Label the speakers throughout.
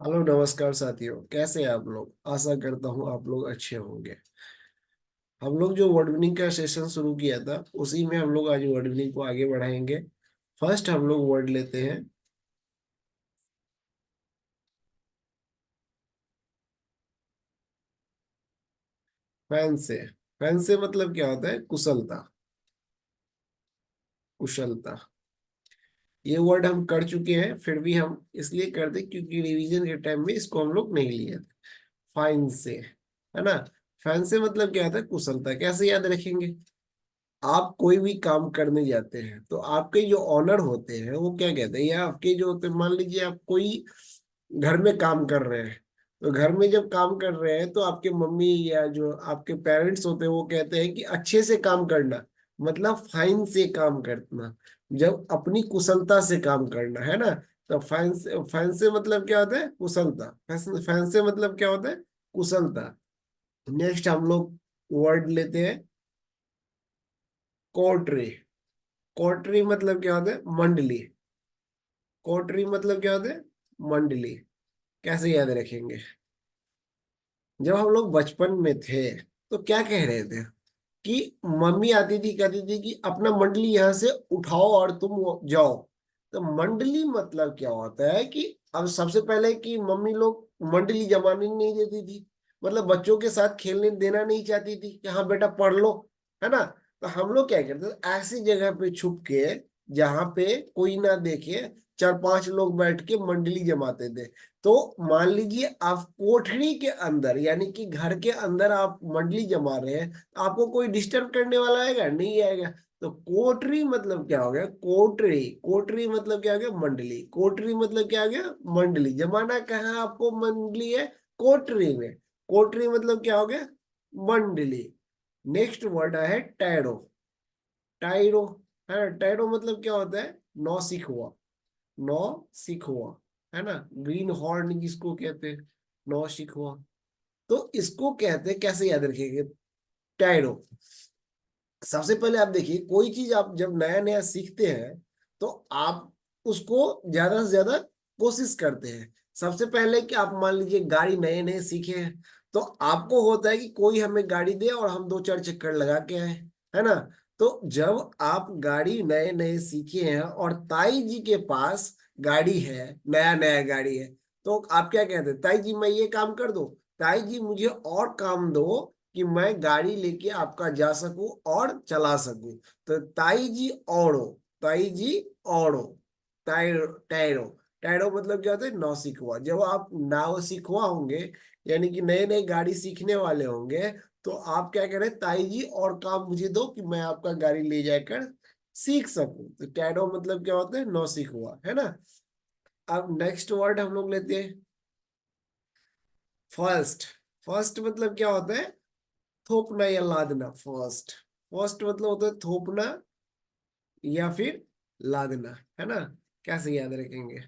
Speaker 1: Hello नमस्कार साथियों, कैसे हैं आप लोग। आशा करता हूँ आप लोग अच्छे होंगे। हम लोग जो वर्ड मीनिंग का सेशन शुरू किया था उसी में हम लोग आज वर्ड मीनिंग को आगे बढ़ाएंगे। फर्स्ट हम लोग वर्ड लेते हैं फैन से। फैन से मतलब क्या होता है? कुशलता। कुशलता ये वर्ड हम कर चुके हैं, फिर भी हम इसलिए करते क्योंकि रिवीजन के टाइम में इसको हम लोग नहीं लिए थे। फाइन से, है ना। फैन से मतलब क्या होता है? कुशलता। कैसे याद रखेंगे? आप कोई भी काम करने जाते हैं तो आपके जो ऑनर होते हैं वो क्या कहते हैं, या आपके जो होते हैं, मान लीजिए आप कोई घर में काम कर रहे हैं। तो घर में जब काम कर रहे हैं तो आपके मम्मी या जो आपके पेरेंट्स होते हैं वो कहते हैं कि अच्छे से काम करना, मतलब फाइन से काम करना। जब अपनी कुशलता से काम करना, है ना। तो फाइन से मतलब क्या होता है? कुशलता। फाइन से मतलब क्या होता है? कुशलता। नेक्स्ट हम लोग वर्ड लेते हैं कोर्टरी। कोटरी मतलब क्या होता है? मंडली। कोटरी मतलब क्या होता है? मंडली। कैसे याद रखेंगे? जब हम लोग बचपन में थे तो क्या कह रहे थे कि मम्मी आती थी, कहती थी कि अपना मंडली यहाँ से उठाओ और तुम जाओ। तो मंडली मतलब क्या होता है कि अब सबसे पहले कि मम्मी लोग मंडली जमाने नहीं देती थी, मतलब बच्चों के साथ खेलने देना नहीं चाहती थी कि हाँ बेटा पढ़ लो, है ना। तो हम लोग क्या करते थे, ऐसी जगह पे छुप के जहाँ पे कोई ना देखे, चार पांच लोग बैठ के मंडली जमाते थे। तो मान लीजिए आप कोठरी के अंदर, यानी कि घर के अंदर आप मंडली जमा रहे हैं, आपको कोई डिस्टर्ब करने वाला आएगा? नहीं आएगा। तो कोटरी मतलब क्या हो गया? कोटरी। कोटरी मतलब क्या हो गया? मंडली। कोटरी मतलब क्या हो गया? मंडली। जमाना कहाँ आपको मंडली है? कोटरी में। कोटरी मतलब क्या हो गया? मंडली। नेक्स्ट वर्ड है टैरो। टाइरो, है ना। टाइरो मतलब क्या होता है? नौसिखुआ। नौ सिखुआ, है ना। ग्रीन हॉर्न जिसको कहते हैं, नौ सिखुआ। तो इसको कहते हैं, कैसे याद रखेंगे? टाइरो। सबसे पहले आप देखिए, कोई चीज आप जब नया नया सीखते हैं तो आप उसको ज्यादा से ज्यादा कोशिश करते हैं। सबसे पहले कि आप मान लीजिए गाड़ी नए नए सीखे हैं, तो आपको होता है कि कोई हमें गाड़ी दे और हम दो चार चक्कर लगा के आए, है ना। तो जब आप गाड़ी नए नए सीखे हैं और ताई जी के पास गाड़ी है, नया नया गाड़ी है, तो आप क्या कहते हैं? ताई जी मैं ये काम कर दो, ताई जी मुझे और काम दो कि मैं गाड़ी लेके आपका जा सकूं और चला सकूं। तो ताई जी औड़ो, ताई जी औड़ो, टायरो। टायरो। टायरो मतलब क्या होता है? नौ सीखुआ। जब आप नाव सीखुआ होंगे, यानी कि नए नए गाड़ी सीखने वाले होंगे, तो आप क्या करें? ताई जी और काम मुझे दो कि मैं आपका गाड़ी ले जाकर सीख सकूं। तो टैडो मतलब क्या होता है? नौ सीखुआ, है ना। अब नेक्स्ट वर्ड हम लोग लेते हैं फर्स्ट। फर्स्ट मतलब क्या होता है? थोपना या लादना। फर्स्ट। फर्स्ट मतलब होता है थोपना या फिर लादना, है ना। कैसे याद रखेंगे?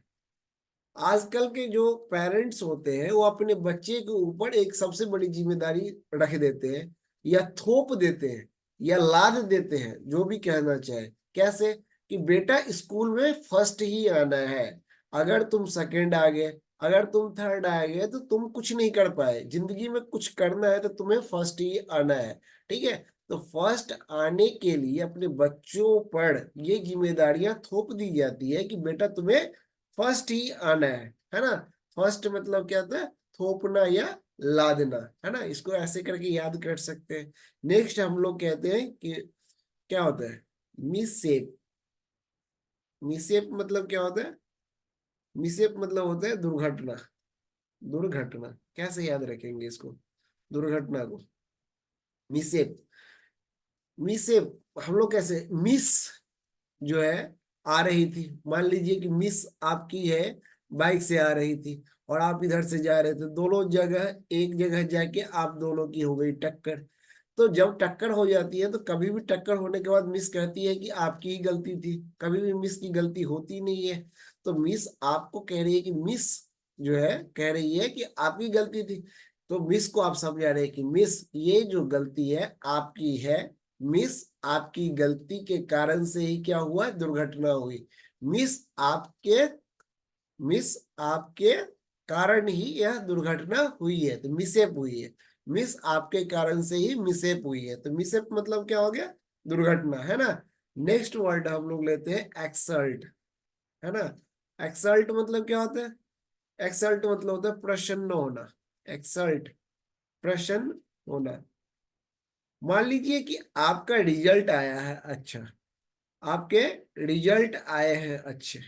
Speaker 1: आजकल के जो पेरेंट्स होते हैं वो अपने बच्चे के ऊपर एक सबसे बड़ी जिम्मेदारी रख देते हैं, या थोप देते हैं, या लाद देते हैं, जो भी कहना चाहे। कैसे? कि बेटा स्कूल में फर्स्ट ही आना है। अगर तुम सेकंड आ गए, अगर तुम थर्ड आ गए तो तुम कुछ नहीं कर पाए। जिंदगी में कुछ करना है तो तुम्हें फर्स्ट ही आना है। ठीक है। तो फर्स्ट आने के लिए अपने बच्चों पर ये जिम्मेदारियां थोप दी जाती है कि बेटा तुम्हें फर्स्ट ही आना है ना। फर्स्ट मतलब क्या होता है? थोपना या लादना, है ना। इसको ऐसे करके याद कर सकते हैं। नेक्स्ट हम लोग कहते हैं कि क्या होता है? मिससेप। मिससेप मतलब क्या होता है? मिससेप मतलब होता है दुर्घटना। दुर्घटना। कैसे याद रखेंगे इसको? दुर्घटना को मिससेप। मिससेप हम लोग कैसे? मिस जो है आ रही थी, मान लीजिए कि मिस आपकी है, बाइक से आ रही थी और आप इधर से जा रहे थे, दोनों जगह एक जगह जाके आप दोनों की हो गई टक्कर। तो जब टक्कर हो जाती है तो कभी भी टक्कर होने के बाद मिस कहती है कि आपकी ही गलती थी। कभी भी मिस की गलती होती नहीं है। तो मिस आपको कह रही है कि मिस जो है कह रही है कि आपकी गलती थी। तो मिस को आप समझा रहे हैं कि मिस ये जो गलती है आपकी है। मिस आपकी गलती के कारण से ही क्या हुआ? दुर्घटना हुई। मिस आपके मिस आपके कारण ही यह दुर्घटना हुई है, तो मिसहेप हुई है। मिस आपके कारण से ही मिसहेप हुई है, तो मिसहेप मतलब क्या हो गया, दुर्घटना, है ना। नेक्स्ट वर्ड हम लोग लेते हैं एक्सल्ट, है ना। एक्सल्ट मतलब क्या होता है, एक्सल्ट मतलब होता है प्रसन्न होना। एक्सल्ट, प्रसन्न होना। मान लीजिए कि आपका रिजल्ट आया है अच्छा, आपके रिजल्ट आए हैं अच्छे,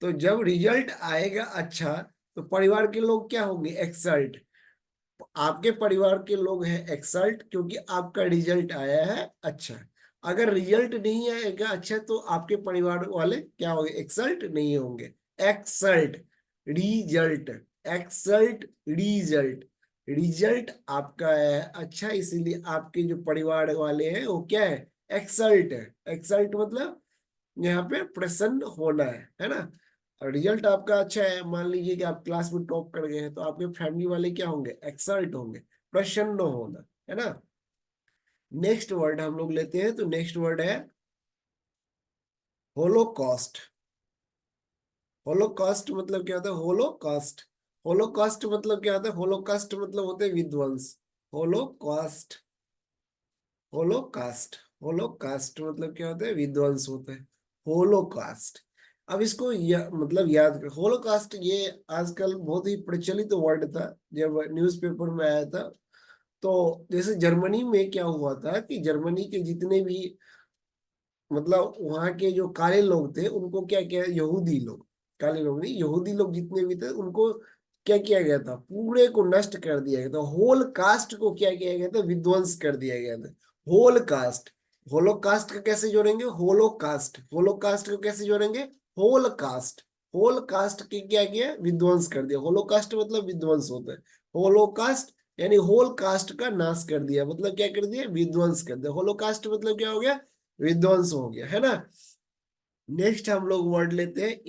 Speaker 1: तो जब रिजल्ट आएगा अच्छा, तो परिवार के लोग क्या होंगे, एक्सल्ट। आपके परिवार के लोग हैं एक्सल्ट, क्योंकि आपका रिजल्ट आया है अच्छा। अगर रिजल्ट नहीं आएगा अच्छा, तो आपके परिवार वाले क्या होंगे, एक्सल्ट नहीं होंगे। Exalt, result, exalt, result. Result आपका है अच्छा, इसीलिए आपके जो परिवार वाले हैं वो क्या है, एक्सल्ट है। एक्सल्ट मतलब यहाँ पे प्रसन्न होना है ना। रिजल्ट आपका अच्छा है, मान लीजिए कि आप क्लास में टॉप कर गए हैं, तो आपके फैमिली वाले क्या होंगे, एक्सल्ट होंगे, प्रसन्न होना, है ना। नेक्स्ट वर्ड हम लोग लेते हैं, तो नेक्स्ट वर्ड है होलोकॉस्ट। होलोकॉस्ट मतलब क्या होता है, होलोकॉस्ट। होलोकॉस्ट मतलब क्या होता है, होलोकॉस्ट मतलब होते हैं विध्वंस। होलोकॉस्ट, होलोकास्ट, होलोकास्ट मतलब क्या होता है, विध्वंस होता है। होलोकास्ट। अब इसको मतलब याद कर, होलोकास्ट ये आजकल बहुत ही प्रचलित वर्ड था जब न्यूज़पेपर में आया था। तो जैसे जर्मनी में क्या हुआ था कि जर्मनी के जितने भी मतलब वहाँ के जो काले लोग थे, उनको क्या किया, यहूदी लोग, काले लोग नहीं, यहूदी लोग जितने भी थे उनको क्या किया गया था, पूरे को नष्ट कर दिया गया था। होल कास्ट को क्या किया गया था, विध्वंस कर दिया गया था। Whole cast. होलो कास्ट का कैसे जोड़ेंगे, होलो कास्ट, होलो कास्ट को कैसे जोड़ेंगे, होल कास्ट। होल कास्ट के क्या किया, विध्वंस कर दिया। होलो कास्ट मतलब विध्वंस होता है। होलो कास्ट यानी होल कास्ट का नाश कर दिया, मतलब क्या कर दिया, विध्वंस कर दिया। होलो कास्ट मतलब क्या हो गया, विध्वंस हो गया, है ना। नेक्स्ट हम लोग वर्ड लेते हैं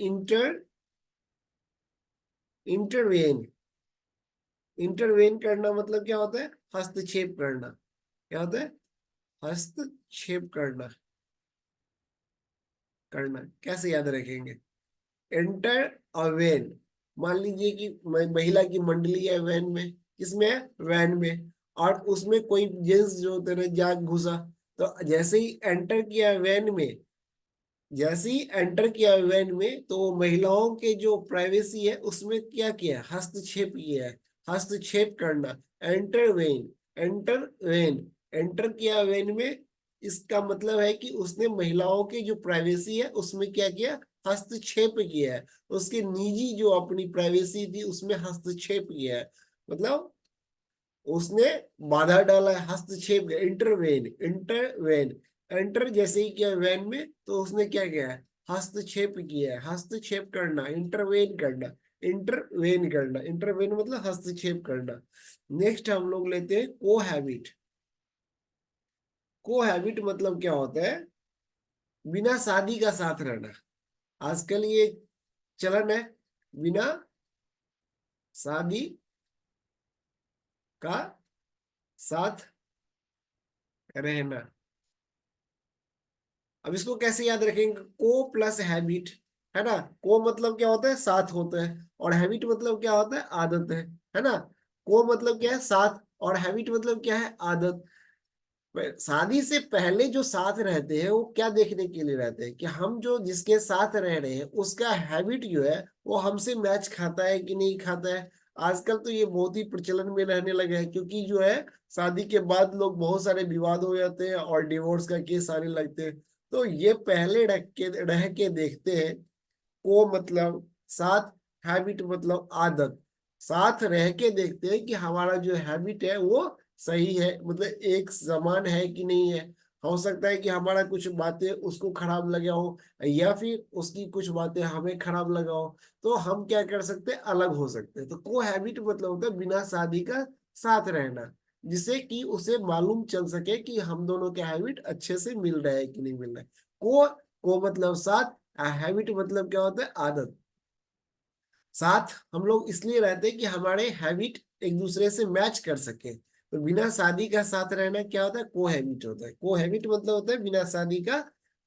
Speaker 1: इंटरवेन। इंटरवेन करना मतलब क्या होता है, हस्तक्षेप करना। क्या होता है, हस्तक्षेप करना। करना कैसे याद रखेंगे, एंटर अ वैन। मान लीजिए कि महिला की मंडली है वैन में, किसमें है, वैन में, और उसमें कोई जेंट्स जो होते हैं जा घुसा। तो जैसे ही एंटर किया वैन में, जैसे ही एंटर किया वैन में, तो महिलाओं के जो प्राइवेसी है उसमें क्या किया, हस्तक्षेप किया है। हस्तक्षेप करना, enter when, enter when, enter किया वेन में। इसका मतलब है कि उसने महिलाओं की जो प्राइवेसी है उसमें क्या किया, हस्तक्षेप किया है। उसके निजी जो अपनी प्राइवेसी थी उसमें हस्तक्षेप किया है, मतलब उसने बाधा डाला है, हस्तक्षेप, इंटरवेन, इंटरवेन। एंटर जैसे ही किया वैन में, तो उसने क्या किया है, हस्तक्षेप किया है। हस्तक्षेप करना, इंटरवेन करना, इंटरवेन करना, इंटरवेन मतलब हस्तक्षेप करना। नेक्स्ट हम लोग लेते हैं कोहैबिट। कोहैबिट मतलब क्या होता है, बिना शादी का साथ रहना। आजकल ये चलन है, बिना शादी का साथ रहना। अब इसको कैसे याद रखेंगे, को प्लस हैबिट, है ना। को मतलब क्या होता है, साथ होता है, और हैबिट मतलब क्या होता है, आदत है ना। को मतलब क्या है, साथ, और हैबिट मतलब क्या है, आदत। शादी से पहले जो साथ रहते हैं वो क्या देखने के लिए रहते हैं, कि हम जो जिसके साथ रह रहे हैं उसका हैबिट जो है वो हमसे मैच खाता है कि नहीं खाता है। आजकल तो ये बहुत ही प्रचलन में रहने लगा है, क्योंकि जो है शादी के बाद लोग बहुत सारे विवाद हो जाते हैं और डिवोर्स का केस आने लगते हैं। तो ये पहले रह के देखते हैं। को मतलब साथ, हैबिट मतलब आदत। साथ रह के देखते हैं कि हमारा जो हैबिट है वो सही है, मतलब एक समान है कि नहीं है। हो सकता है कि हमारा कुछ बातें उसको खराब लगा हो, या फिर उसकी कुछ बातें हमें खराब लगा हो, तो हम क्या कर सकते हैं, अलग हो सकते हैं। तो को हैबिट मतलब होता है बिना शादी का साथ रहना, जिससे कि उसे मालूम चल सके कि हम दोनों के हैबिट अच्छे से मिल रहा है कि नहीं मिल रहा है। को मतलब साथ, हैबिट मतलब क्या होता है, आदत। साथ हम लोग इसलिए रहते हैं कि हमारे हैबिट एक दूसरे से मैच कर सके। तो बिना शादी का साथ रहना क्या होता है, को हैबिट होता है। को हैबिट मतलब होता है बिना शादी का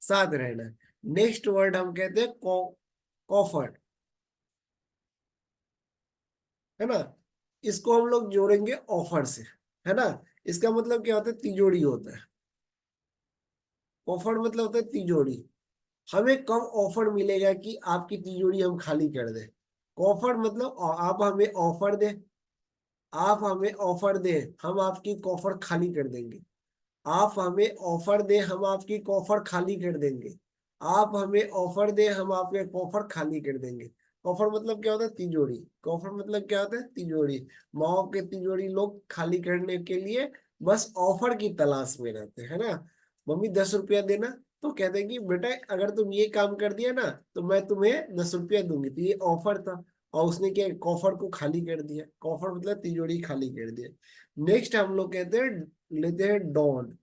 Speaker 1: साथ रहना। नेक्स्ट वर्ड हम कहते हैं कॉफर्ट। है ना। इसको हम लोग जोड़ेंगे ऑफर से, है ना। इसका मतलब क्या होता है, तिजोरी होता है। ऑफर मतलब होता है तिजोरी। हमें कब ऑफर मिलेगा कि आपकी तिजोरी हम खाली कर दें। ऑफर मतलब आप हमें ऑफर दें, आप हमें ऑफर दें, हम आपकी कॉफर खाली कर देंगे। आप हमें ऑफर दें, हम आपकी कॉफर खाली कर देंगे। आप हमें ऑफर दें, हम आपके कॉफर खाली कर देंगे। कॉफर मतलब क्या होता है, तिजोरी। कॉफर मतलब क्या होता है, तिजोरी। माओ के तिजोरी लोग खाली करने के लिए बस ऑफर की तलाश में रहते हैं, है ना। मम्मी 10 रुपया देना, तो कहते हैं कि बेटा अगर तुम ये काम कर दिया ना तो मैं तुम्हें 10 रुपया दूंगी, तो ये ऑफर था। और उसने क्या, कॉफर को खाली कर दिया। कॉफर मतलब तिजोरी खाली कर दिया। नेक्स्ट हम लोग कहते हैं, लेते हैं डॉन।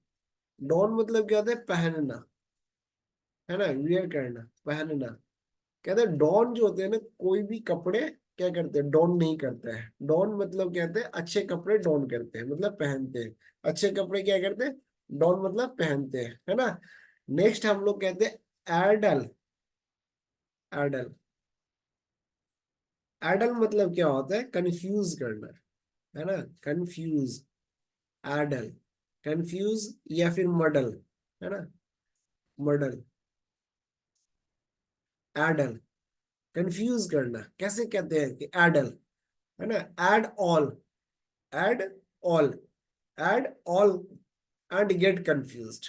Speaker 1: डॉन मतलब क्या होता है, पहनना, है ना, वियर करना, पहनना। कहते हैं डॉन जो होते हैं ना, कोई भी कपड़े क्या करते हैं, डॉन नहीं करता है। डॉन मतलब कहते हैं अच्छे कपड़े डॉन करते हैं, मतलब पहनते हैं। अच्छे कपड़े क्या करते हैं, डॉन मतलब पहनते हैं, है ना। नेक्स्ट हम लोग कहते हैं एडल। एडल, एडल मतलब क्या होता है, कंफ्यूज करना, है ना। कंफ्यूज, एडल। कंफ्यूज या फिर मडल, है ना, मडल, एडल। कंफ्यूज करना कैसे कहते हैं कि एडल, है ना। Add all, add all, add all and get confused.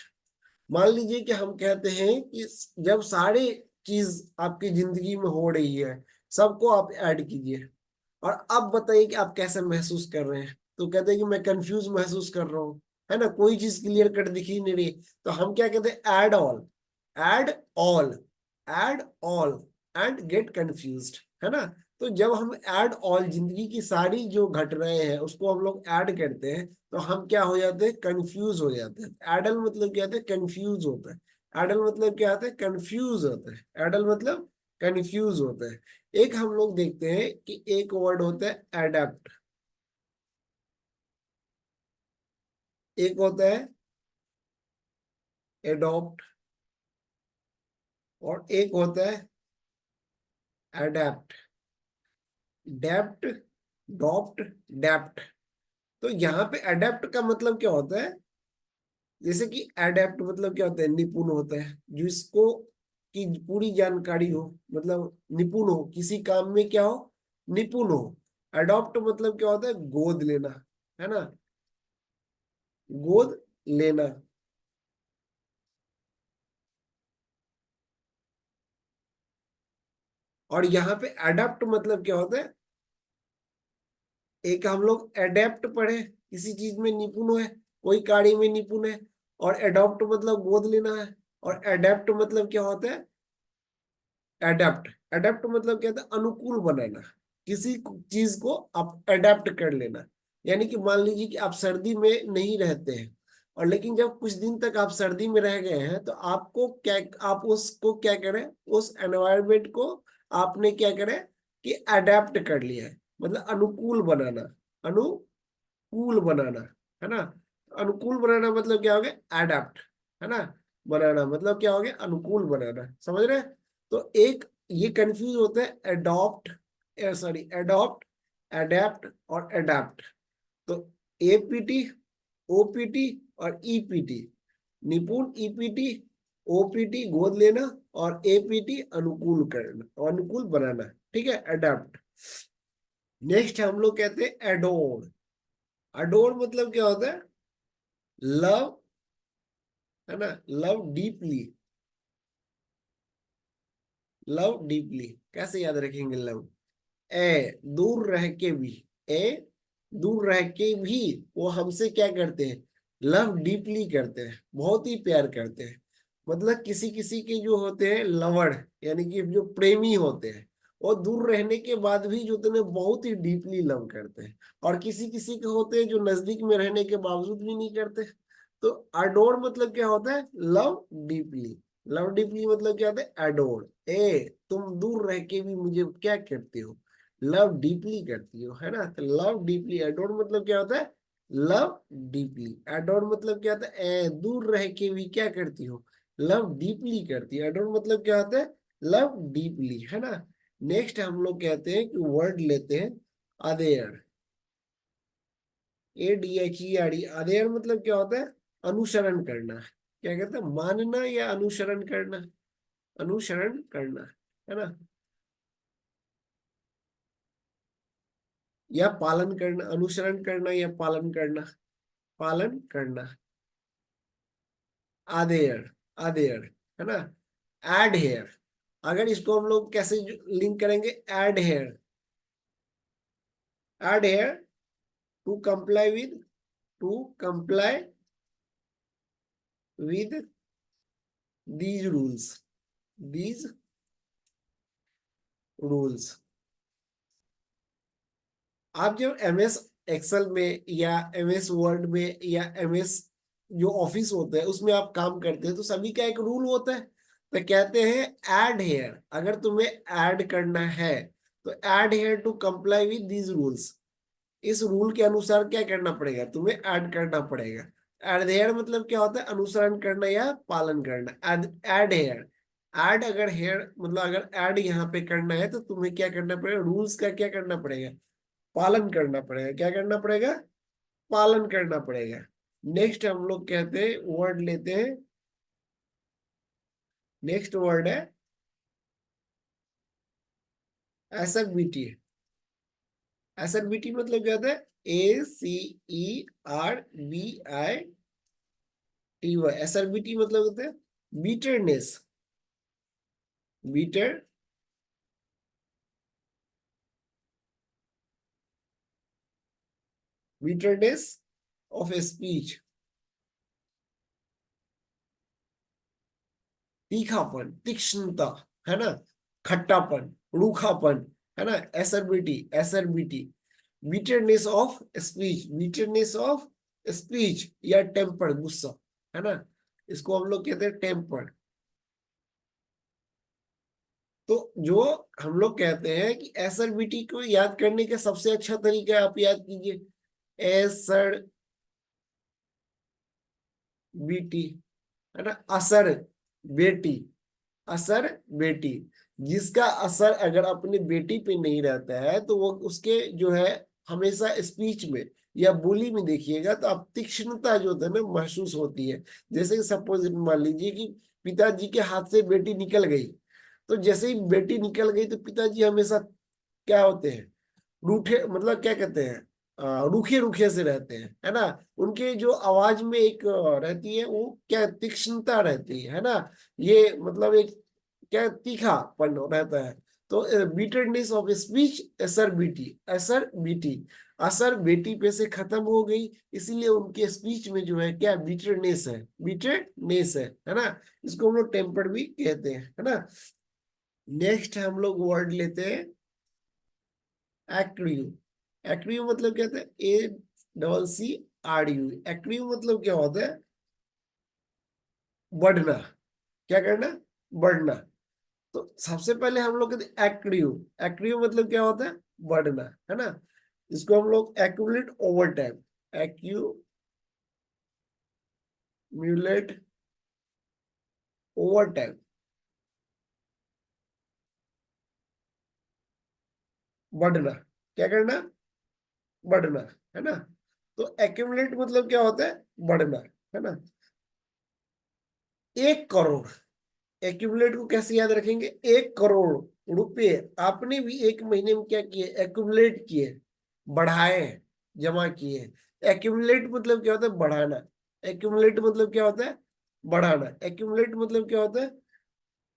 Speaker 1: मान लीजिए कि हम कहते हैं कि जब सारी चीज आपकी जिंदगी में हो रही है, सबको आप ऐड कीजिए, और अब बताइए कि आप कैसे महसूस कर रहे हैं। तो कहते हैं कि मैं कंफ्यूज महसूस कर रहा हूँ, है ना, कोई चीज क्लियर कट दिख ही नहीं रही। तो हम क्या कहते हैं, add all, add all, add all and get confused, है ना। तो जब हम ऐड ऑल, जिंदगी की सारी जो घट रहे हैं उसको हम लोग ऐड करते हैं, तो हम क्या हो जाते हैं, कंफ्यूज हो जाते हैं। एडल मतलब क्या होता है, कंफ्यूज होता है। एडल मतलब क्या होता है, कंफ्यूज होता है। एडल मतलब कंफ्यूज होता है। एक हम लोग देखते हैं कि एक वर्ड होता है एडेप्ट, एक होता है एडॉप्ट, और एक होता है एडेप्ट। डेप्ट, डॉप्ट, डेप्ट। तो यहाँ पे एडेप्ट का मतलब क्या होता है, जैसे कि एडेप्ट मतलब क्या होता है, निपुण होता है, जिसको की पूरी जानकारी हो, मतलब निपुण हो किसी काम में, क्या हो, निपुण हो। अडॉप्ट मतलब क्या होता है, गोद लेना, है ना, गोद लेना। और यहाँ पे अडेप्ट मतलब क्या होता है, एक हम लोग एडेप्ट पढ़े, किसी चीज में निपुण है, कोई कार्य में निपुण है। और एडॉप्ट मतलब गोद लेना है। और एडेप्ट मतलब क्या होता है, एडेप्ट, एडेप्ट मतलब क्या होता है, अनुकूल बनाना, किसी चीज को आप एडेप्ट कर लेना। यानी कि मान लीजिए कि आप सर्दी में नहीं रहते हैं, और लेकिन जब कुछ दिन तक आप सर्दी में रह गए हैं, तो आपको क्या, आप उसको क्या करें, उस एनवायरमेंट को आपने क्या करें कि अडेप्ट कर लिया है, मतलब अनुकूल बनाना, अनुकूल बनाना, है ना। अनुकूल बनाना मतलब क्या हो गया, एडेप्ट, है ना। बनाना मतलब क्या हो गया, अनुकूल बनाना, समझ रहे हैं? तो एक ये कंफ्यूज होता है एडॉप्ट, सॉरी एडॉप्ट, एडेप्ट और एडेप्ट। तो एपीटी, ओपीटी और ईपीटी, निपुण, ईपीटी, ओपीटी गोद लेना, और एपीटी अनुकूल करना, अनुकूल बनाना, ठीक है, अडेप्ट। नेक्स्ट हम लोग कहते हैं एडोर। अडोर मतलब क्या होता है, लव, है ना, लव डीपली। लव डीपली कैसे याद रखेंगे, लव, ए दूर रह के भी, ए दूर रह के भी वो हमसे क्या करते हैं, लव डीपली करते हैं, बहुत ही प्यार करते हैं। मतलब किसी किसी के जो होते हैं लवर, यानी कि जो प्रेमी होते हैं, वो दूर रहने के बाद भी जो उन्हें बहुत ही डीपली लव करते हैं। और किसी किसी के होते हैं जो नजदीक में रहने के बावजूद भी नहीं करते। तो अडोर मतलब क्या होता है, लव डीपली। लव डीपली मतलब क्या होता है, अडोर, ए तुम दूर रह के भी मुझे क्या करते हो, लव डीपली करती हो, है ना। तो लव डीपली, एडोर मतलब क्या होता है, लव डीपली। एडोर मतलब क्या होता है, दूर रह के भी क्या करती हो, लव डीपली करती है। एडोर मतलब क्या होता है, लव डीपली, है ना। नेक्स्ट हम लोग कहते हैं कि वर्ड लेते हैं अदेयर, ADHERE, अदेयर मतलब क्या होता है? अनुसरण करना। क्या कहते हैं? मानना या अनुसरण करना? अनुसरण करना, है ना? या पालन करना, अनुसरण करना या पालन करना? पालन करना। आदेयर, आदेयर, है ना? एड हेयर, अगर इसको हम लोग कैसे लिंक करेंगे? Adhere, adhere to comply with, to comply with these rules, these rules. आप जब MS एक्सेल में या MS वर्ड में या MS जो ऑफिस होता है उसमें आप काम करते हैं तो सभी का एक रूल होता है। तो कहते हैं ऐड हेयर, अगर तुम्हें ऐड करना है तो adhere to comply with these rules, इस रूल के अनुसार क्या करना पड़ेगा? तुम्हें ऐड करना पड़ेगा। ऐड हेयर मतलब क्या होता है? अनुसरण करना या पालन करना। ऐड हेयर, ऐड अगर हेयर मतलब अगर ऐड यहाँ पे करना है तो तुम्हें क्या करना पड़ेगा? रूल्स का क्या करना पड़ेगा? पालन करना पड़ेगा। क्या करना पड़ेगा? पालन करना पड़ेगा। नेक्स्ट हम लोग कहते हैं, वर्ड लेते हैं। नेक्स्ट वर्ड है एसएलबीटी। एसएलबीटी मतलब क्या होता है? ACERBITY। एसएलबीटी मतलब होता है bitterness, bitter, bitterness of speech, तीखापन, तीक्ष्णता, है ना? खट्टापन, रूखापन, है ना? SLBT, SLBT, bitterness of speech, bitterness of speech या टेम्पर, गुस्सा, है ना? इसको हम लोग कहते हैं टेम्पर। तो जो हम लोग कहते हैं कि एसएलबीटी को याद करने का सबसे अच्छा तरीका आप याद कीजिए, एसर बीटी, है ना? असर बेटी, असर बेटी, जिसका असर अगर अपनी बेटी पे नहीं रहता है तो वो उसके जो है हमेशा स्पीच में या बोली में देखिएगा तो आप तीक्ष्णता जो होता है ना महसूस होती है। जैसे सपोज मान लीजिए कि पिताजी के हाथ से बेटी निकल गई, तो जैसे ही बेटी निकल गई तो पिताजी हमेशा क्या होते हैं? रूठे, मतलब क्या कहते हैं? रूखे रूखे से रहते हैं, है ना? उनके जो आवाज में एक रहती है वो क्या, तीक्ष्णता रहती है ना? ये मतलब एक क्या तीखापन रहता है। तो बीटरनेस ऑफ स्पीच, असर बीटी, असर बीटी, असर बेटी पे से खत्म हो गई, इसीलिए उनके स्पीच में जो है क्या, बीटरनेस है, बीटरनेस है ना? इसको हम लोग टेम्पर भी कहते हैं, है ना? नेक्स्ट हम लोग वर्ड लेते हैं एक्रियू। एक्रियू मतलब क्या होता है? ACCRU। एक्रियू मतलब क्या होता है? बढ़ना। क्या करना? बढ़ना। तो सबसे पहले हम लोग कहते हैं एक्रियू। एक्रियू मतलब क्या होता है? बढ़ना, है ना? इसको हम लोग accumulate over time, accumulate over time, बढ़ना। क्या करना? बढ़ना, है ना? तो एक्यूमुलेट मतलब क्या होता है? बढ़ना, है ना? 1 करोड़, एक्यूमुलेट को कैसे याद रखेंगे? 1 करोड़ रुपए आपने भी एक महीने में क्या किए? एक्यूमुलेट किए, बढ़ाए, जमा किए। एक्यूमुलेट मतलब क्या होता है? बढ़ाना। एक्यूमुलेट मतलब क्या होता है? बढ़ाना। एक्यूमुलेट मतलब क्या होता है?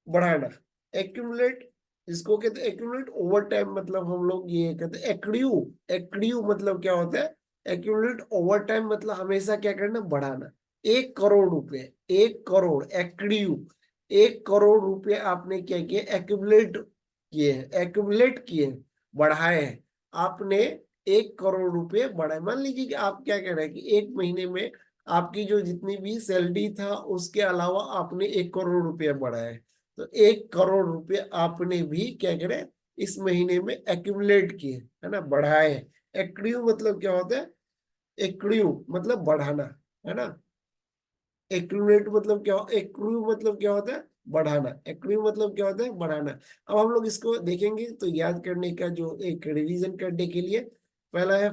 Speaker 1: बढ़ाना। एक्यूमुलेट, इसको कहते हैं एक्यूमुलेट ओवर टाइम, मतलब हम लोग ये कहते हैं एक्रियू। एक्रियू मतलब क्या होता है? एक्यूमुलेट ओवर टाइम मतलब हमेशा क्या करना? बढ़ाना। 1 करोड़ रुपए, 1 करोड़ एक्रियू, 1 करोड़ रुपए आपने क्या किए? एक्यूमुलेट किए, एक्यूमुलेट किए, बढ़ाए हैं। आपने 1 करोड़ रुपए बढ़ाए। मान लीजिए कि आप क्या कह रहे हैं कि एक महीने में आपकी जो जितनी भी सैलरी था उसके अलावा आपने 1 करोड़ रुपया बढ़ाए, तो 1 करोड़ रुपये आपने भी क्या करे? इस महीने में एक्यूमुलेट किए, है ना? बढ़ाए। एक्रियू मतलब क्या होता है? एक्रियू मतलब बढ़ाना, है ना? एक्यूमुलेट मतलब क्या, एक्रियू मतलब क्या होता है? बढ़ाना। एक्टिव मतलब क्या होता है, बढ़ाना। अब हम लोग इसको देखेंगे तो याद करने का जो एक रिवीजन करने के लिए, पहला है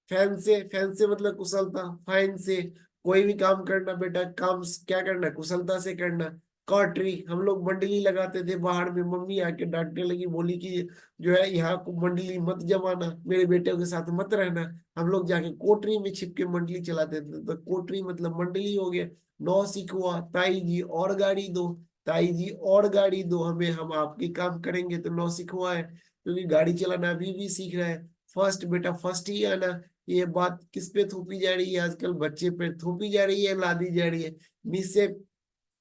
Speaker 1: फैन से। फैन से मतलब कुशलता। फाइन से कोई भी काम करना बेटा, काम क्या करना, कुशलता से करना। कॉटरी, हम लोग मंडली लगाते थे बाहर में, मम्मी आके डांटने लगी, बोली कि जो है यहाँ को मंडली मत जमाना, मेरे बेटे के साथ मत रहना। हम लोग जाके कोटरी में छिप के मंडली चलाते थे, तो कोटरी मतलब मंडली हो गया। नौ सीखुआ, ताई जी और गाड़ी दो। ताई जी और गाड़ी दो हमें, हम आपके काम करेंगे, तो नौ सीखुआ है, क्योंकि गाड़ी चलाना अभी भी सीख रहा है। फर्स्ट बेटा फर्स्ट ही आना। ये बात किस पे थोपी जा रही है आजकल, बच्चे पे थोपी जा रही है, लादी जा रही है। मिससेप,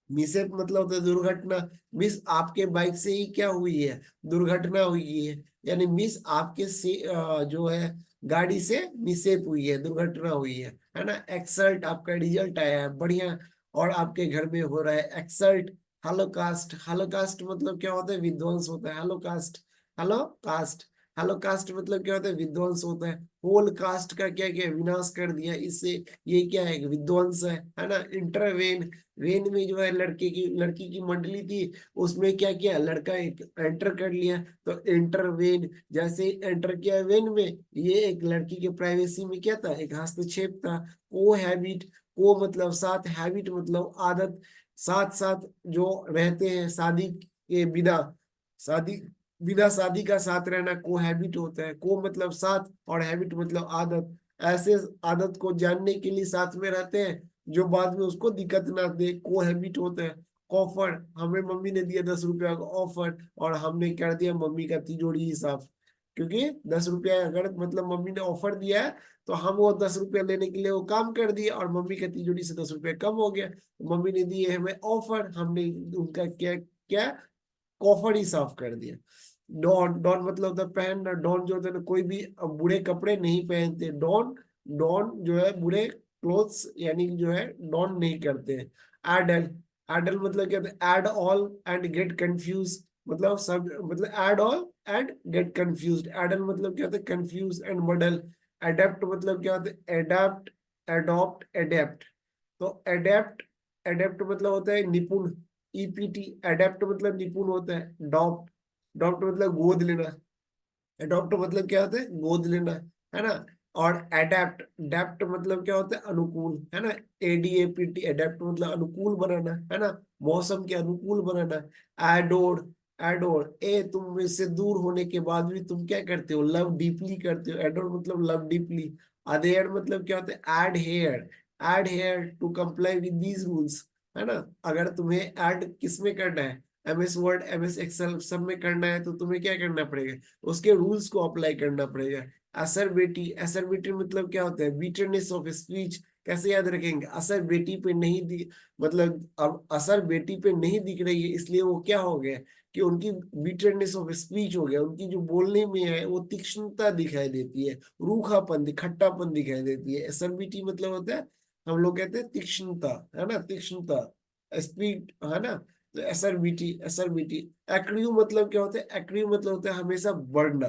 Speaker 1: मिससेप मतलब होता है दुर्घटना। मिस आपके बाइक से ही क्या हुई है, दुर्घटना हुई है, यानी मिस आपके से जो है गाड़ी से मिससेप हुई है, दुर्घटना हुई है ना। एक्सल्ट, आपका रिजल्ट आया है बढ़िया, और आपके घर में हो रहा है एक्सल्ट। हॉलोकास्ट, हॉलोकास्ट मतलब क्या होता है, विध्वंस होता है। हॉलोकास्ट, हॉलोकास्ट, हॉलोकास्ट मतलब क्या होता है, विध्वंस होता है। होल कास्ट का क्या क्या विनाश कर दिया इससे, ये क्या है, विध्वंस है ना। इंटरवेन, वेन में जो है लड़की की मंडली थी, उसमें क्या किया, लड़का एक एंटर कर लिया, तो एंटर वेन। जैसे एंटर किया वेन में, ये एक लड़की के प्राइवेसी में क्या था, एक हस्तक्षेप था। को हैबिट, को मतलब साथ, हैबिट मतलब आदत, साथ साथ जो रहते हैं शादी के बिना, शादी बिना शादी का साथ रहना को हैबिट होता है। को मतलब साथ और हैबिट मतलब आदत। ऐसे आदत को जानने के लिए साथ में रहते हैं जो बाद में उसको दिक्कत ना दे, को हैबिट होता है। ऑफर, हमें मम्मी ने दिया 10 रुपया का ऑफर, और हमने कर दिया मम्मी का तिजोरी ही साफ, क्योंकि 10 रुपया अगर मतलब मम्मी ने ऑफर दिया है, तो हम वो 10 रुपया लेने के लिए वो काम कर दिए, और मम्मी का तिजोरी से 10 रुपया कम हो गया। मम्मी ने दिए हमें ऑफर, हमने उनका क्या क्या, कॉफर ही साफ कर दिया। डॉन, डॉन मतलब होता है पहनना। डॉन जो होता है ना, कोई भी बुरे कपड़े नहीं पहनते। डॉन, डॉन जो है बुरे क्लोथ्स, यानी कि जो है डॉन नहीं करते हैं। एडल, एडल मतलब क्या होता है, add all and get confuse, मतलब सब, मतलब add all and get confuse. एडल मतलब क्या होता है, कंफ्यूज एंड मडल। एडेप्ट मतलब क्या होता है, एडाप्ट, एडॉप्ट, एडेप्ट। तो एडेप्ट, एडेप्ट मतलब होता है निपुण। ईपीटी, एडेप्ट मतलब निपुण होता है। डॉप्ट, डॉप्ट मतलब गोद लेना। अडॉप्ट मतलब क्या होता है, गोद लेना, है ना। और एडेप्ट, डेप्ट मतलब क्या होता है, अनुकूल, है ना। एडीएपीटी, एडेप्ट मतलब अनुकूल बनाना, है ना, मौसम के अनुकूल बनाना। एडोर, एडोर, ए तुम मुझसे दूर होने के बाद भी तुम क्या करते हो, लव डीपली करते हो। एडोर मतलब लव डीपली। अदेयर मतलब क्या होता है, adhere, adhere to comply with these rules, है ना। अगर तुम्हें ऐड किस में करना है, एमएस वर्ड, एमएस एक्सेल सब में करना है, तो तुम्हें क्या करना पड़ेगा, उसके रूल्स को अप्लाई करना पड़ेगा। असर बेटी, असर बेटी मतलब क्या होता है, बिटरनेस ऑफ स्पीच। कैसे याद रखेंगे, असर बेटी पे नहीं दी, मतलब अब असर बेटी पे नहीं दिख रही है, इसलिए वो क्या हो गया कि उनकी बिटरनेस ऑफ स्पीच हो गया, उनकी जो बोलने में है वो तीक्ष्णता दिखाई देती है, रूखापन, खट्टापन दिखाई देती है। असर बेटी मतलब होता है, हम लोग कहते हैं तीक्ष्णता, है ना, तीक्ष्णता, स्पीड, है ना। तो एसआरबीटी, एसआरबीटी। एक्रिव मतलब क्या होता है, एक्रिव मतलब होता है हमेशा बढ़ना,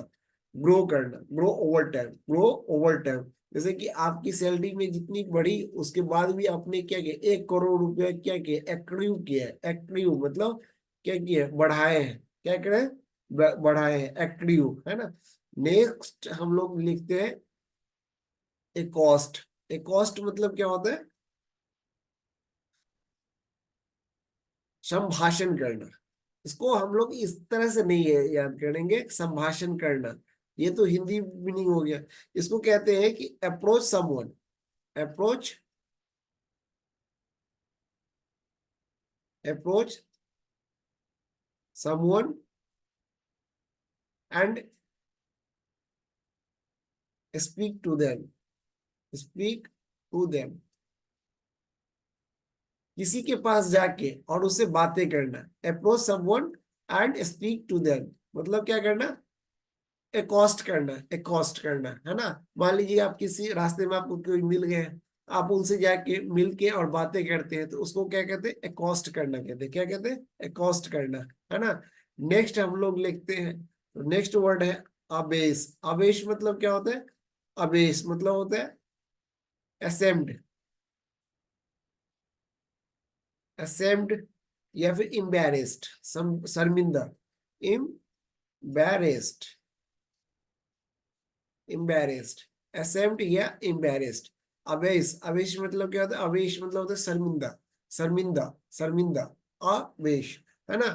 Speaker 1: ग्रो करना, grow over time, grow over time. जैसे कि आपकी सैलरी में जितनी बढ़ी, उसके बाद भी आपने क्या किया, 1 करोड़ रुपया क्या किया, एक्रिव किया है। एक्रिव मतलब क्या किया, बढ़ाए हैं, क्या करें, बढ़ाए हैं, एक्रिव, है ना। नेक्स्ट हम लोग लिखते हैं ए कॉस्ट। ए कॉस्ट मतलब क्या होता है, संभाषण करना। इसको हम लोग इस तरह से नहीं है याद करेंगे, संभाषण करना, ये तो हिंदी मीनिंग हो गया। इसको कहते हैं कि approach someone, approach, approach someone and speak to them, speak to them. किसी के पास जाके और उससे बातें करना। Approach someone and speak to them मतलब क्या करना, एकॉस्ट करना, एकॉस्ट करना, है ना। मान लीजिए आप किसी रास्ते में आपको कोई मिल गए, आप उनसे जाके मिल के और बातें करते हैं, तो उसको क्या कहते हैं, एकॉस्ट करना कहते हैं। क्या कहते हैं, एकॉस्ट करना, है ना। नेक्स्ट हम लोग लिखते हैं, तो नेक्स्ट वर्ड है अबेस। अबेश मतलब क्या होता है, अबेस मतलब होता है असेम्ड, असेम्ड या फिर इम्बेरेस्ड, शर्मिंदा, इम्बेरेस्ड, इम्बेरेस्ड, असेम्ड या इम्बेरेस्ड। अवेश, अवेश मतलब क्या होता है? अवेश मतलब होता है शर्मिंदा, शर्मिंदा, शर्मिंदा, अवेश, है ना।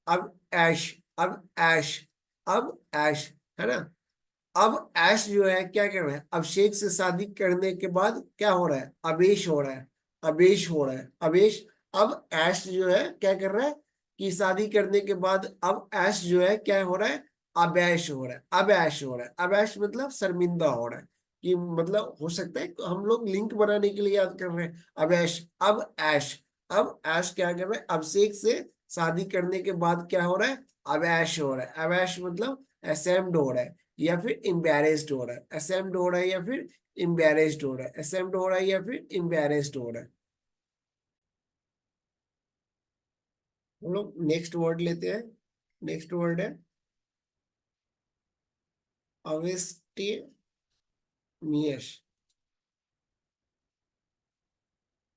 Speaker 1: अब ऐश, अब ऐश, अब ऐश, है ना। अब ऐश जो है क्या कर रहा है? अभिषेक से शादी करने के बाद क्या हो रहा है? अवेश हो रहा है, अवेश हो रहा है, अवेश। अब ऐश जो है क्या कर रहा है कि शादी करने के बाद अब ऐश जो है क्या हो रहा है? अवैश हो रहा है, अवैश हो रहा है, अवैश मतलब शर्मिंदा हो रहा है। कि मतलब हो सकता है हम लोग लिंक बनाने के लिए याद कर रहे हैं अवैश, अब ऐश। अब ऐश क्या कर रहा है? अभिषेक से शादी करने के बाद क्या हो रहा है? अवैश हो रहा है, अवैश मतलब असेम्ड हो रहा है या फिर एम्बैरेस्ड हो रहा है, असेम्ड हो रहा है या फिर एम्बैरेस्ड हो रहा है, असेम्ड हो रहा है या फिर एम्बैरेस्ड हो रहा है। हम लोग नेक्स्ट वर्ड लेते हैं। नेक्स्ट वर्ड है अवेस्टेमियस,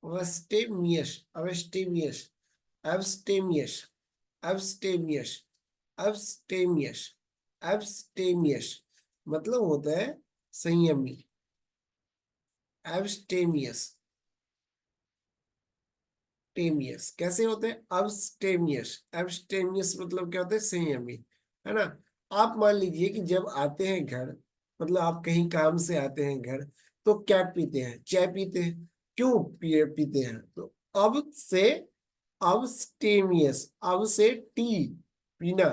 Speaker 1: अवेस्टेमियस, अवेस्टेमियस, एब्स्टेमियस, एब्स्टेमियस, एब्स्टेमियस, एब्स्टेमियस मतलब होता है संयमी, एब्स्टेमियस, टेमियस कैसे होते हैं? अब्स्टेमियस, एब्स्टेमियस मतलब क्या होता है? संयमी, है ना। आप मान लीजिए कि जब आते हैं घर, मतलब आप कहीं काम से आते हैं घर, तो क्या पीते हैं? चाय पीते हैं। क्यों पीते हैं? तो अब से अब्स्टेमियस, अब से टी पीना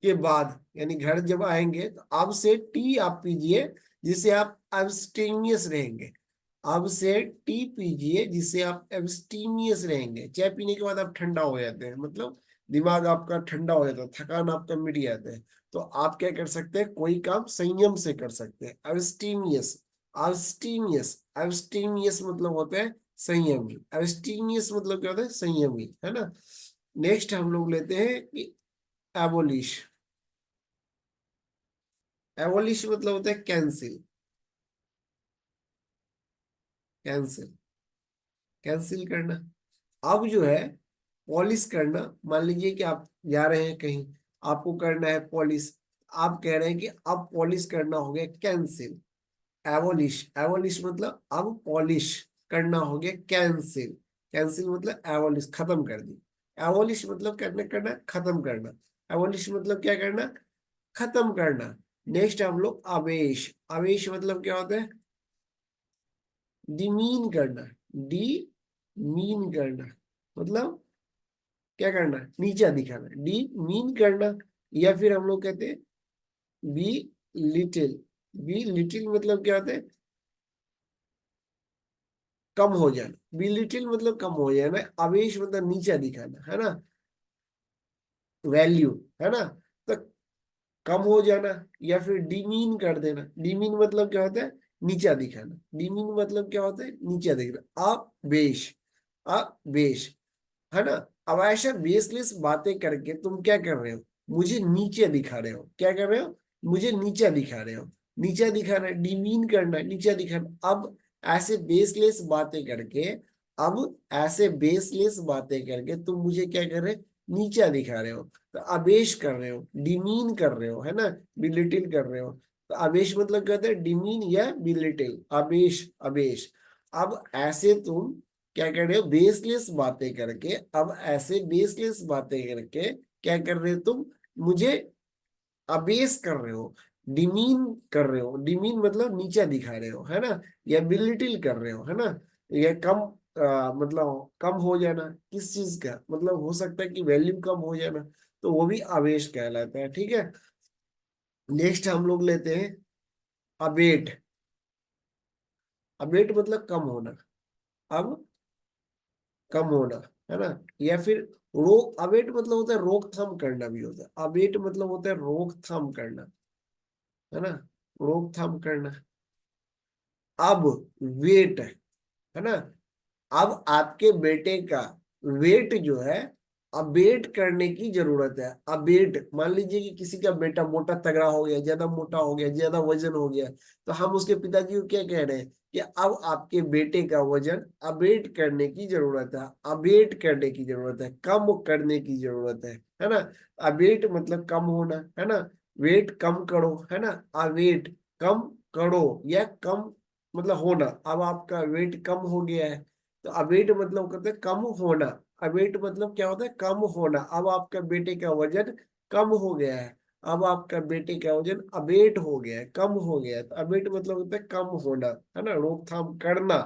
Speaker 1: के बाद, यानी घर जब आएंगे तो अब से टी आप पीजिए जिससे आप एब्स्टेमियस रहेंगे। अब से टी पीजिए जिससे आप एब्स्टीमियस रहेंगे। चाय पीने के बाद आप ठंडा हो जाते हैं, मतलब दिमाग आपका ठंडा हो जाता है, थकान आपका मिट जाता है। तो आप क्या कर सकते हैं? कोई काम संयम से कर सकते हैं, एब्स्टीमियस, एब्स्टीमियस, एब्स्टीमियस मतलब होता है संयमी, एब्स्टीमियस मतलब क्या होता है? संयमी, है ना। नेक्स्ट हम लोग लेते हैं कि एबोलिश, एबोलिश मतलब होता है कैंसिल, कैंसिल, कैंसिल करना। अब जो है पॉलिश करना, मान लीजिए कि आप जा रहे हैं कहीं, आपको करना है पॉलिश, आप कह रहे हैं कि अब पॉलिश करना हो गया कैंसिल, एबोलिश, एबोलिश मतलब अब पॉलिश करना हो गया कैंसिल, कैंसिल मतलब एबोलिश खत्म कर दी, एबोलिश मतलब करना, करना खत्म करना, एबोलिश मतलब क्या करना? खत्म करना। नेक्स्ट हम लोग आवेश, आवेश मतलब क्या होता है? डिमीन करना, डी मीन करना मतलब क्या करना? नीचा दिखाना, डी मीन करना। या फिर हम लोग कहते हैं बी लिटिल, बी लिटिल मतलब क्या होता है? कम हो जाना, बी लिटिल मतलब कम हो जाना, आवेश मतलब नीचा दिखाना, है ना, वैल्यू, है ना। तो कम हो जाना या फिर डिमीन कर देना, डिमीन मतलब क्या होता है? नीचा दिखाना, डिमीन मतलब क्या होता है? नीचा दिखाना। अब बेश, अब बेश, है ना। अब ऐसा बेसलेस बातें करके तुम क्या कर रहे हो? मुझे नीचे दिखा रहे हो, क्या कर रहे हो? मुझे नीचा दिखा रहे हो, नीचा दिखाना, डिमीन करना, नीचा दिखाना। अब ऐसे बेसलेस बातें करके, अब ऐसे बेसलेस बातें करके तुम मुझे क्या कर रहे हो? नीचा दिखा रहे हो। तो आवेश कर रहे हो, डिमीन कर रहे हो, है ना, बिलिटिल कर रहे हो। तो आवेश मतलब कहते हैं डिमीन या बिलिटिल, आवेश, आवेश। अब ऐसे तुम क्या कर रहे हो? बेसलेस बातें करके, अब ऐसे बेसलेस बातें करके क्या कर रहे हो तुम? मुझे अबेस कर रहे हो, डिमीन कर रहे हो, डिमीन मतलब नीचा दिखा रहे हो, है ना, या बिलिटिल कर रहे हो, है ना। या कम मतलब कम हो जाना, किस चीज का? मतलब हो सकता है कि वैल्यू कम हो जाना, तो वो भी आवेश कहलाता है, ठीक है। नेक्स्ट हम लोग लेते हैं अबेट, अबेट मतलब कम होना, अब कम होना, है ना। या फिर रोक, अवेट मतलब होता है रोकथाम करना भी होता है, अवेट मतलब होता है रोकथाम करना, है ना, रोकथाम करना। अब वेट, है ना, अब आपके बेटे का वेट जो है अबेट करने की जरूरत है। अबेट, मान लीजिए कि किसी का बेटा मोटा तगड़ा हो गया, ज्यादा मोटा हो गया, ज्यादा वजन हो गया, तो हम उसके पिताजी को क्या कह रहे हैं कि अब आपके बेटे का वजन अबेट करने की जरूरत है। अबेट करने की जरूरत है, कम करने की जरूरत है ना। अबेट मतलब कम होना, है ना। वेट कम करो, है ना। अवेट कम करो या कम मतलब होना। अब आपका वेट कम हो गया है, तो अवेट मतलब कहते हैं कम होना। अवेट मतलब क्या होता है, कम होना। अब आपका बेटे का वजन कम हो गया है। अब आपका बेटे का वजन अबेट हो गया है, कम हो गया है। तो अबेट मतलब होता है कम होना, है ना। रोकथाम करना,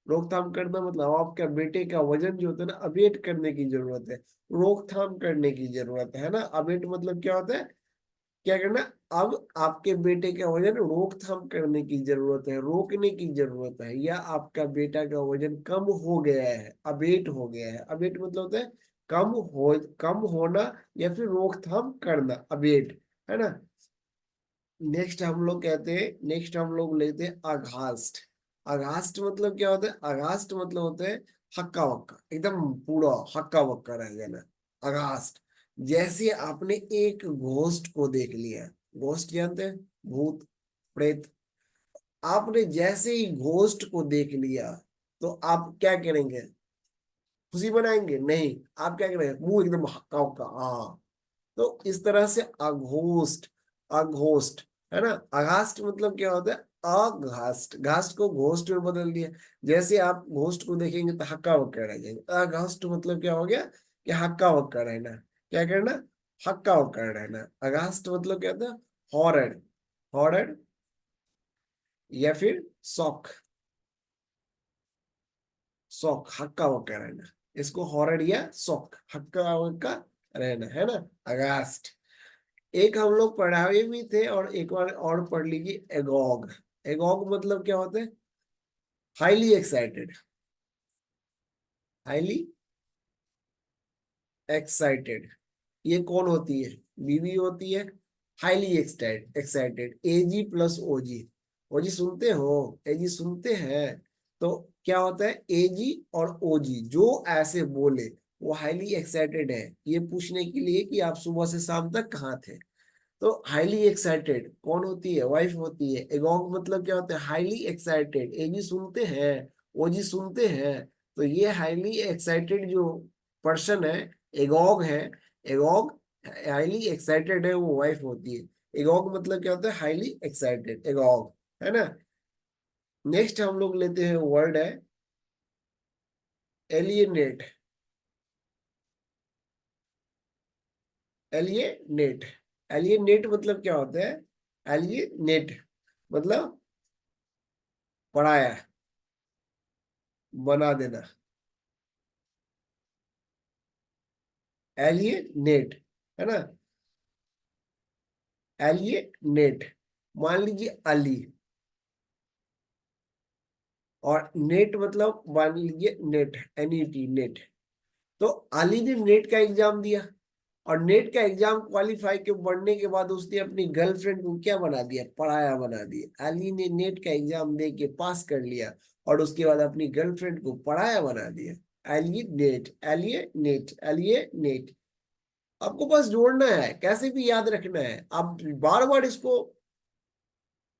Speaker 1: रोकथाम करना मतलब आपका बेटे का वजन जो होता है ना, अबेट करने की जरूरत है, रोकथाम करने की जरूरत है ना। अबेट मतलब क्या होता है, क्या करना। अब आपके बेटे का वजन रोकथाम करने की जरूरत है, रोकने की जरूरत है, या आपका बेटा का वजन कम हो गया है, अबेट हो गया है। अबेट मतलब होता है कम होना या फिर रोकथाम करना, अबेट, है ना। नेक्स्ट हम लोग कहते हैं, नेक्स्ट हम लोग लेते हैं अघास्ट। अघास्ट मतलब क्या होता है, अघास्ट मतलब होता है हक्का बक्का, एकदम पूरा हक्का बक्का रह जाना। अघास्ट, जैसे आपने एक घोस्ट को देख लिया। घोस्ट जानते हैं, भूत प्रेत। आपने जैसे ही घोस्ट को देख लिया, तो आप क्या करेंगे, खुशी मनाएंगे? नहीं, आप क्या करेंगे, मुंह एकदम हक्का बक्का, हाँ। तो इस तरह से अघोस्ट, अघोस्ट, है ना। अघास्ट मतलब क्या होता है, अघास्ट, घास्ट को घोस्ट में बदल दिया। जैसे आप घोस्ट को देखेंगे तो हक्का बक्का रह जाएंगे। अघास्ट मतलब क्या हो गया कि हक्का बक्का रहना। क्या करना, हक्का बक्का रहना। अघास्ट मतलब क्या होता है, हॉरर, हॉरर या फिर शॉक, शॉक, हक्का बक्का रहना। इसको हॉरर या शॉक, हक्का बक्का रहना, है ना। अगास्ट। एक हम लोग पढ़ाए भी थे, और एक बार और पढ़ लीजिए, एगॉग। एगॉग मतलब क्या होता है, हाईली एक्साइटेड, हाईली एक्साइटेड। ये कौन होती है, बीवी होती है। हाईली एक्साइटेड, एक्साइटेड, एजी प्लस ओजी। ओजी सुनते हो, एजी सुनते हैं। तो क्या होता है, एजी और ओजी जो ऐसे बोले, वो हाईली एक्साइटेड है, ये पूछने के लिए कि आप सुबह से शाम तक कहाँ थे। तो हाईली एक्साइटेड कौन होती है, वाइफ होती है। एगोग मतलब क्या होता है, हाईली एक्साइटेड। एजी सुनते हैं, ओजी सुनते हैं, तो ये हाईली एक्साइटेड जो पर्सन है, एगोग है। एगोग हाईली एक्साइटेड है, वो वाइफ होती है। एगोग मतलब क्या होता है, हाईली एक्साइटेड, एगोग, है ना। नेक्स्ट हम लोग लेते हैं वर्ड है एलियनेट। एलियनेट, एलियनेट मतलब क्या होता है, एलियनेट मतलब पराया, बना देना। एलियनेट, है ना। एलियनेट, मान लीजिए अली, और नेट मतलब मान लीजिए नेट, एनईटी, नेट। तो अली ने नेट का एग्जाम दिया, और नेट का एग्जाम क्वालिफाई के बढ़ने के बाद उसने अपनी गर्लफ्रेंड को क्या बना दिया, पराया बना दिया। अली ने नेट का एग्जाम दे के पास कर लिया, और उसके बाद अपनी गर्लफ्रेंड को पराया बना दिया। Alienate, alienate, alienate. आपको बस जोड़ना है, कैसे भी याद रखना है। आप बार बार इसको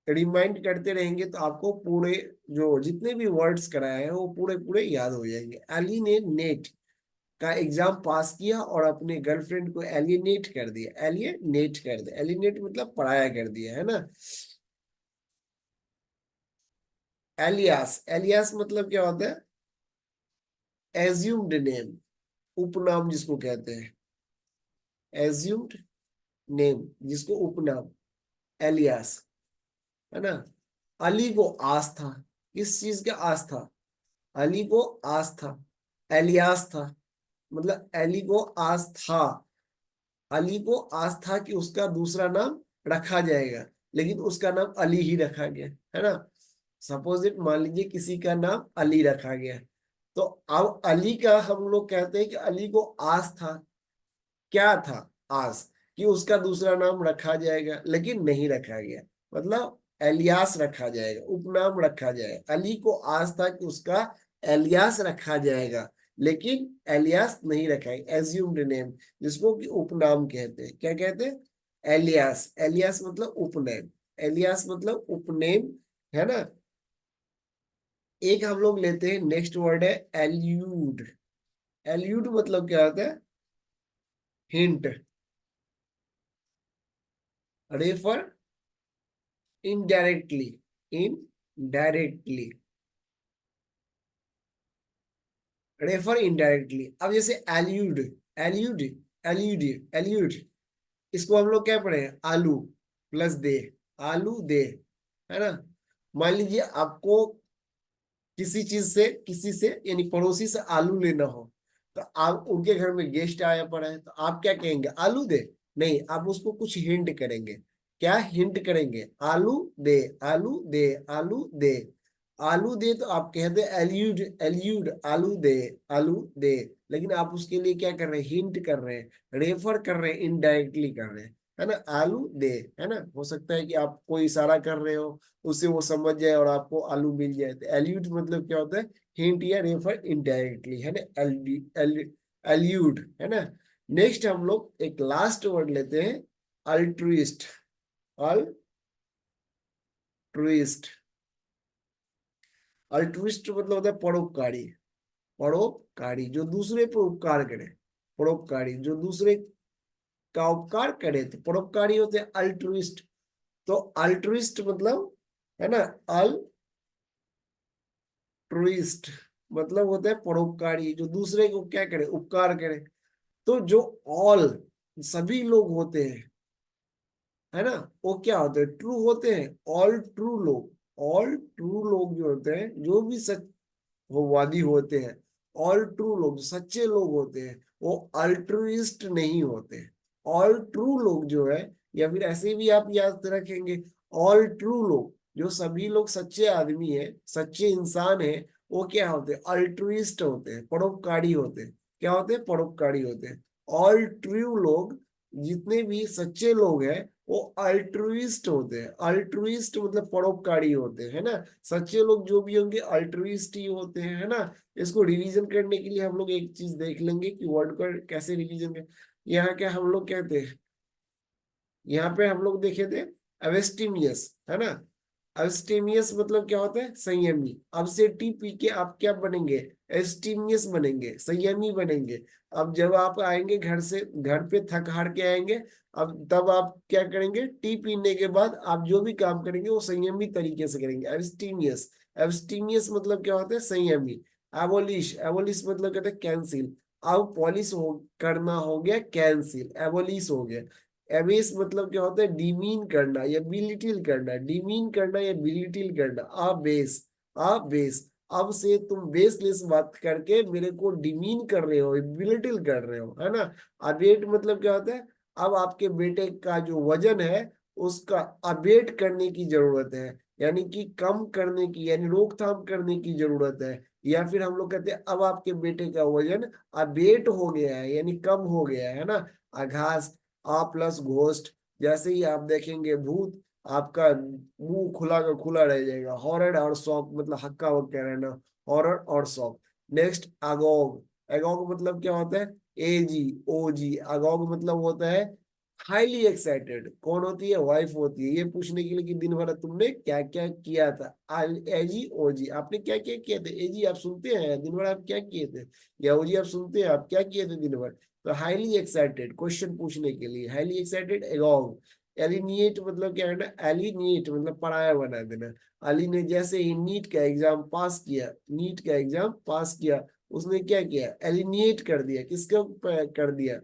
Speaker 1: रिमाइंड करते रहेंगे तो आपको पूरे जो जितने भी वर्ड्स कराए हैं वो पूरे पूरे याद हो जाएंगे। अली ने नेट का एग्जाम पास किया और अपने गर्लफ्रेंड को एलियनेट कर दिया, एलियनेट कर दिया, एलियनेट मतलब पराया कर दिया, है ना। एलियास, एलियास मतलब क्या होता है, एज्यूम्ड नेम, उपनाम जिसको कहते हैं, एज्यूम्ड नेम जिसको उपनाम, एलियास, है ना। अली को आस्था, किस चीज का आस्था, अली को आस्था, एलियास था, मतलब अली को आस्था, अली को आस्था कि उसका दूसरा नाम रखा जाएगा, लेकिन उसका नाम अली ही रखा गया, है ना। सपोज इट, मान लीजिए किसी का नाम अली रखा गया, तो अब अली का हम लोग कहते हैं कि अली को आस था, क्या था, आस कि उसका दूसरा नाम रखा जाएगा, लेकिन नहीं रखा गया। मतलब एलियास रखा जाएगा, उपनाम रखा जाएगा। अली को आस था कि उसका एलियास रखा जाएगा, लेकिन एलियास नहीं रखा है, एज्यूम्ड नेम, जिसको कि उपनाम कहते हैं। क्या कहते हैं? एलियास। एलियास मतलब उपनेम, एलियास मतलब उपनेम, है ना। एक हम लोग लेते हैं, नेक्स्ट वर्ड है एल्यूड। एल्यूड मतलब क्या होता है? Hint, refer indirectly, indirectly, refer indirectly. अब जैसे एल्यूड, एल्यूड, एल्यूड, एल्यूड, इसको हम लोग क्या पढ़े हैं? आलू प्लस दे, आलू दे, है ना। मान लीजिए आपको किसी चीज से, किसी से यानी पड़ोसी से आलू लेना हो, तो आप उनके घर में गेस्ट आया पड़ा है, तो आप क्या कहेंगे? आलू दे? नहीं, आप उसको कुछ हिंट करेंगे। क्या हिंट करेंगे? आलू दे, आलू दे, आलू दे, आलू दे। तो आप कहते एल्यूड, एल्यूड, आलू दे, आलू दे। लेकिन आप उसके लिए क्या कर रहे हैं? हिंट कर रहे हैं, रेफर कर रहे हैं, इनडायरेक्टली कर रहे हैं, है ना। आलू दे, है ना। हो सकता है कि आप कोई इशारा कर रहे हो, उससे वो समझ जाए और आपको आलू मिल जाए। तो एल्यूड मतलब क्या होता है? हिंट या रेफर इनडायरेक्टली, है ना। एल्यूड, है ना। नेक्स्ट हम लोग एक लास्ट वर्ड लेते हैं, अल्ट्रुइस्ट। अल्ट्रुइस्ट, अल्ट्रुइस्ट मतलब होता है परोपकारी। परोपकारी, जो दूसरे पर उपकार करे, परोपकारी जो दूसरे का उपकार करे, तो परोपकारी होते हैं अल्ट्रुइस्ट। तो अल्ट्रुइस्ट मतलब, है ना, अल्ट्रुइस्ट मतलब होता है परोपकारी, जो दूसरे को क्या करे? उपकार करे। तो जो ऑल, सभी लोग होते हैं, है ना, वो क्या होते हैं? ट्रू होते हैं। ऑल ट्रू लोग, ऑल ट्रू लोग जो होते हैं, जो भी सत्यवादी होते हैं, ऑल ट्रू लोग, सच्चे लोग होते हैं, वो अल्ट्रुइस्ट नहीं होते। ऑल ट्रू लोग जो है, या फिर ऐसे भी आप याद रखेंगे, ऑल ट्रू लोग, जो सभी लोग सच्चे आदमी है, सच्चे इंसान है, वो क्या होते हैं? अल्ट्रुइस्ट होते हैं, परोपकारी होते हैं। क्या होते हैं? परोपकारी होते हैं। ऑल ट्रू लोग, जितने भी सच्चे लोग हैं, वो अल्ट्रुइस्ट होते हैं। अल्ट्रुइस्ट मतलब परोपकारी होते हैं, है ना। सच्चे लोग जो भी होंगे अल्ट्रुइस्ट ही होते हैं, है ना। इसको रिवीजन करने के लिए हम लोग एक चीज देख लेंगे कि वर्ड को कैसे रिवीजन कर। यहाँ क्या हम लोग कहते हैं? यहाँ पे हम लोग देखे थे एवेस्टिमियस, है ना। एब्स्टेमियस मतलब क्या होता है? संयमी। अब से टी पी के आप क्या बनेंगे? एब्स्टेमियस बनेंगे, संयमी बनेंगे। अब जब आप आएंगे घर से, घर पे थक हार के आएंगे, अब तब आप क्या करेंगे? टी पीने के बाद आप जो भी काम करेंगे वो संयमी तरीके से करेंगे। एब्स्टेमियस, एब्स्टेमियस मतलब क्या होता है? संयमी। एबोलिश, एबोलिश मतलब कहते हैं कैंसिल। अब पॉलिश हो करना हो गया कैंसिल, एबोलिश हो गया। एबेस मतलब क्या होता है? डिमीन करना या बिलिटिल करना, डिमीन करना या बिलिटिल करना। Abyss, abyss. अब से तुम बेसलेस बात करके मेरे को डिमीन कर रहे हो, बिलिटिल कर रहे हो, है ना। अबेट मतलब क्या होता है? अब आपके बेटे का जो वजन है, उसका अबेट करने की जरूरत है, यानी कि कम करने की, यानी रोकथाम करने की जरूरत है। या फिर हम लोग कहते हैं अब आपके बेटे का वजन अबेट हो गया है, यानी कम हो गया है ना। आघात, आ प्लस घोस्ट, जैसे ही आप देखेंगे भूत, आपका मुंह खुला का खुला रह जाएगा। हॉरर और शॉक मतलब हक्का बक्का रहना, हॉरर और शॉक। नेक्स्ट अगोग, अगोग मतलब क्या होता है? ए जी, ओ जी। अगोग मतलब होता है हाईली एक्साइटेड। कौन होती है? वाइफ होती है। ये पूछने के लिए कि दिन भर तुमने क्या क्या किया था। ए जी, ओ जी, आपने क्या क्या किए थे? ए जी आप सुनते हैं दिन भर आप क्या किए थे, या ओ जी आप सुनते हैं आप क्या किए थे दिन भर। तो हाईली एक्साइटेड, क्वेश्चन पूछने के लिए हाईली एक्साइटेड एगोग। एलिनिएट मतलब क्या है ना? एलिनिएट मतलब पराया बना देना। अली ने जैसे ही नीट का एग्जाम पास किया, नीट का एग्जाम पास किया, उसने क्या किया? एलिनिएट कर दिया। किसको कर दिया?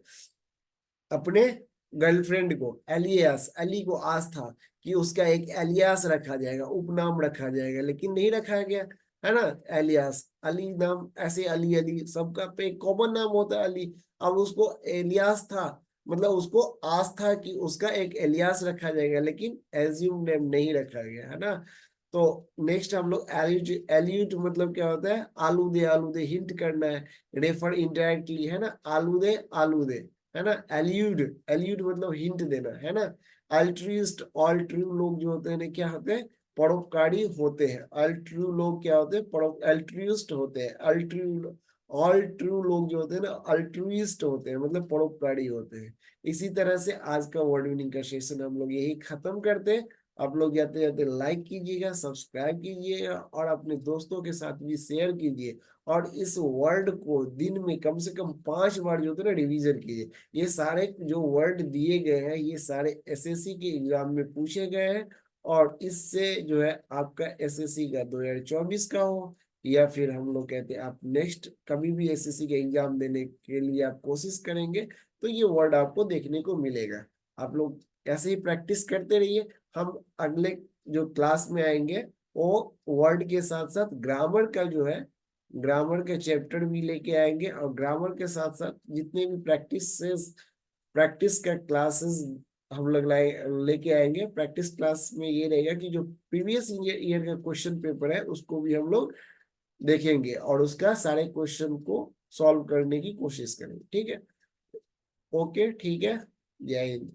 Speaker 1: अपने गर्लफ्रेंड को। एलियास, अली को आस था कि उसका एक एलियास रखा जाएगा, उपनाम रखा जाएगा, लेकिन नहीं रखा गया, है ना। एलियास, अली नाम, ऐसे अली, अली सबका पे कॉमन नाम होता है अली। अब उसको एलियास था, मतलब उसको आस था कि उसका एक एलियास रखा जाएगा, लेकिन एज्यूम नेम नहीं रखा गया, है ना। तो नेक्स्ट हम लोग एल्यूट, एल्यूट मतलब क्या होता है? आलू दे, हिंट करना है, रेफर इनडायरेक्टली, है ना। आलू दे, है ना। एल्यूड, एल्यूड मतलब हिंट देना, है ना। अल्ट्रिस्ट, ऑल ट्रू लोग जो होते हैं क्या होते हैं? परोपकारी होते हैं। अल्ट्रू लोग क्या होते हैं? परो एल्ट्रिस्ट होते हैं। अल्ट्रू, ऑल ट्रू लोग जो होते हैं ना अल्ट्रुइस्ट होते हैं, मतलब परोपकारी होते हैं। इसी तरह से आज का वर्ड मीनिंग का सेशन हम लोग यही खत्म करते हैं। आप लोग जाते जाते लाइक कीजिएगा, सब्सक्राइब कीजिएगा और अपने दोस्तों के साथ भी शेयर कीजिए। और इस वर्ड को दिन में कम से कम 5 बार जो होता है ना रिवीजन कीजिए। ये सारे जो वर्ड दिए गए हैं ये सारे एसएससी के एग्जाम में पूछे गए हैं। और इससे जो है आपका एसएससी का 2024 का हो या फिर हम लोग कहते हैं आप नेक्स्ट कभी भी एसएससी के एग्जाम देने के लिए आप कोशिश करेंगे तो ये वर्ड आपको देखने को मिलेगा। आप लोग ऐसे ही प्रैक्टिस करते रहिए। हम अगले जो क्लास में आएंगे वो वर्ड के साथ साथ ग्रामर का जो है ग्रामर के चैप्टर भी लेके आएंगे। और ग्रामर के साथ साथ जितने भी प्रैक्टिस का क्लासेस हम लोग लाए लेके आएंगे। प्रैक्टिस क्लास में ये रहेगा कि जो प्रीवियस ईयर का क्वेश्चन पेपर है उसको भी हम लोग देखेंगे और उसका सारे क्वेश्चन को सॉल्व करने की कोशिश करेंगे। ठीक है, ओके, ठीक है। जय हिंद।